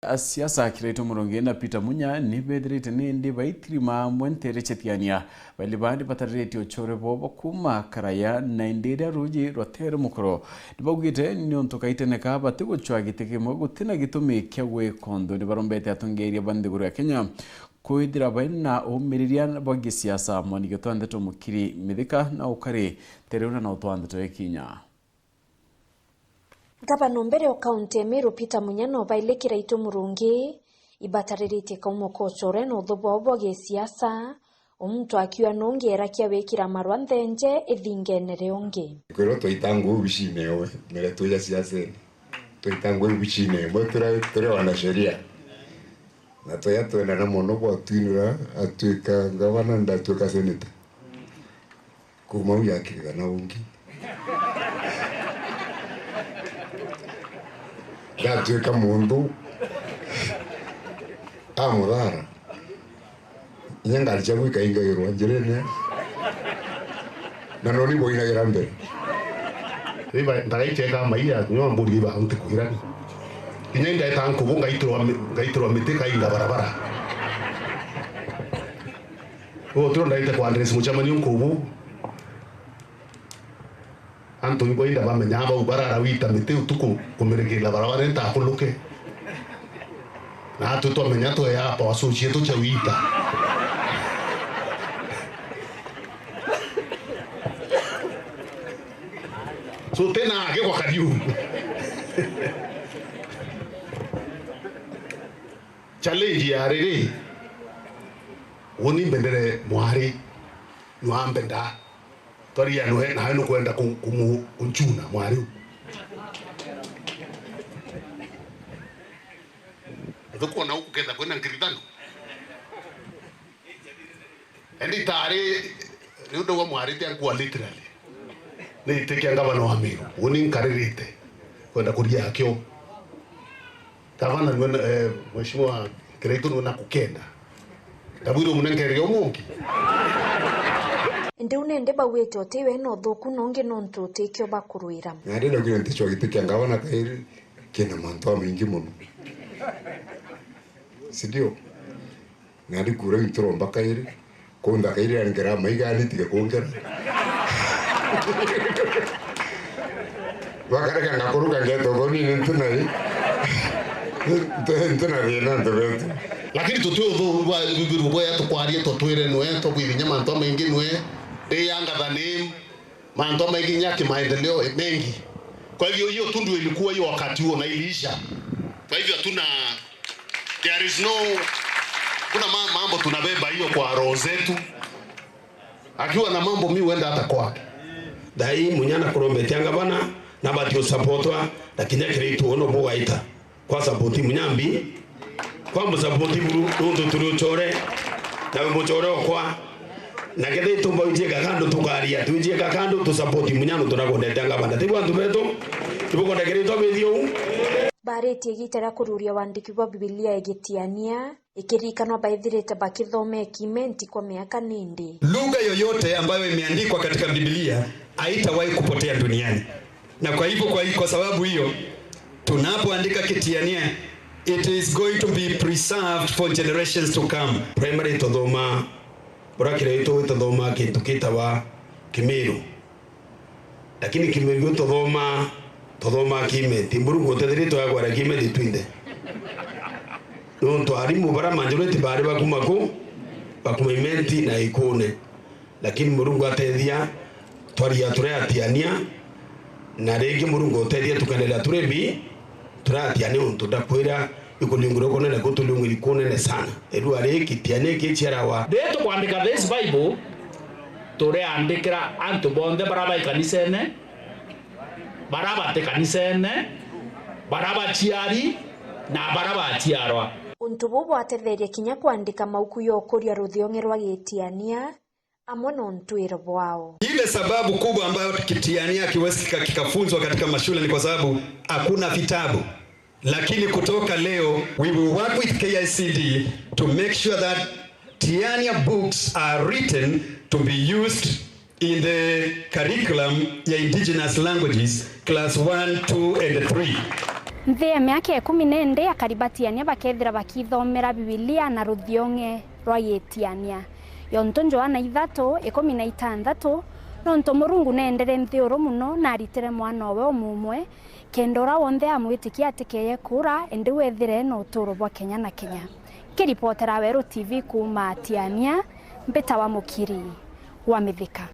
Siasa Kirito Murongi na Peter Munya ni bedrite nindi baitrima mwentere chetiania balibandi patareti ochore bobo kuma karaya na indira ruji rotere mukoro dibogite nyonto kaitene ka batego chwagiteke mo gutina gitumi kyagwe kondo ni barombete atongeri bandi guru ya Kenya kuidira baina o miririan bagi siasa moni getonde to mukiri midika na ukare teruna na utwande to Kenya. Gavana mbere o kaunti Meru Peter Munya no baile Kirito Murongi ibatarĩrĩtie kaumoko ochore no thubobo ge siasa omuntu akiwa nongera kiawekira marwa nthenje ithingene onge kwero toitangu ubishine we mere toya siasa toitangu ubishine mwe tore wana sheria na toya toenda na mono kwa twinura atwika gavana ndatwika senator kuma uyakira na ungi Gatwika mundu amudara nyangari chagu kainga yero njirene na noni boina gerambere riba ndagaiteka maia nyo mburi ba unte kuhirani kinyenda etanku bunga gaitro miteka inga barabara o tro ndaite kwa Andres Muchamani unkubu anto ngo inda ba menyaba ubarara wita mite utuku kumereke la barabara nta kuluke na tuto menyato ya hapa wasuchi yetu cha wita so tena age kwa kadiu challenge ya rere woni bendere mwari nuambenda tori ya noe na hano kwenda kunchuna mwari ndoko na ukenda kwenda nkiridano endi tare rudo wa mwari te kwa literally ne tekia ngabana wa Meru woni nkaririte kwenda kuria akyo tavana nwana mheshimiwa Kirito nwana kukenda tabiro munengerio mungi Ndeunende bawete otewe no thuku nonge nontu tekyo bakuruira ngade no kirente chwa giteke ngabana kairi kena manto mingi muno sidio ngadi kura intro mbakairi konda kairi angera maigani tige kongera wakare kanga kuruka ngeto goni ntunai ntunai nando vetu lakini tutu boya to kwarie to twire no ento bwinya manto mengi no yanga the name manto mengi nyaki maendeleo mengi kwa hivyo hiyo tundu ilikuwa hiyo wakati huo na iliisha kwa hivyo hatuna there is no kuna mambo tunabeba hiyo kwa roho zetu akiwa na mambo mimi huenda hata kwake dai munyana kurombetia ngabana na batio supportwa lakini Kirito ono bogaita kwa support munyambi kwa support buru ndo tuliochore na mbochore kwa na kede tumba uje kakando tukaria tuje kakando tu support munyano tunakondeta ngabana tibwa ndubeto tubukonda Kirito bedio bareti gitara kururia wandiki wa Biblia egetiania ikirikanwa baithirite bakithome kimenti kwa miaka nindi lugha yoyote ambayo imeandikwa katika Biblia haitawahi kupotea duniani na kwa hivyo kwa sababu hiyo tunapoandika kitiania it is going to be preserved for generations to come primary todoma Kirito todoma kintu kitawa Kimeru lakini Kimeru todoma kimenti Murungu tedrito yagwara kimenti twinde nonto arimu bara majority bari bakumimenti na ikone lakini Murungu atethia twaria turatiania na rege Murungu atethia tukanela turebi turatiania untu ndakwira ikulunguro konene kutulungu ikonene sana edu ari kitiane kichera wa deto kwandika this Bible tore andikira antu bonde baraba ikanisene baraba te kanisene baraba chiari na baraba chiarwa untu bubu atetheria kinya kuandika mauku yokuria ruthionge rwa gitiania amwe no ntwiro bwao ile sababu kubwa ambayo kitiania kiwezi kikafunzwa katika mashule ni kwa sababu hakuna vitabu lakini kutoka leo we will work with KICD to make sure that Tiania books are written to be used in the curriculum ya indigenous languages class 1, 2 and 3 nthi ya miaka 14 akaribatiania bakethira bakithomera Biblia na ruthionge rwa yetiania yonto Johana 3:16 nonto Murungu nendere nthi uru muno na aritire mwana we omumwe kendora wonthe amwitikia atikeye kura indi wethire no uturo bwa Kenya na Kenya. Kiripotera Weru TV kuma Tiania, Mbeta wa Mukiri wa Mithika.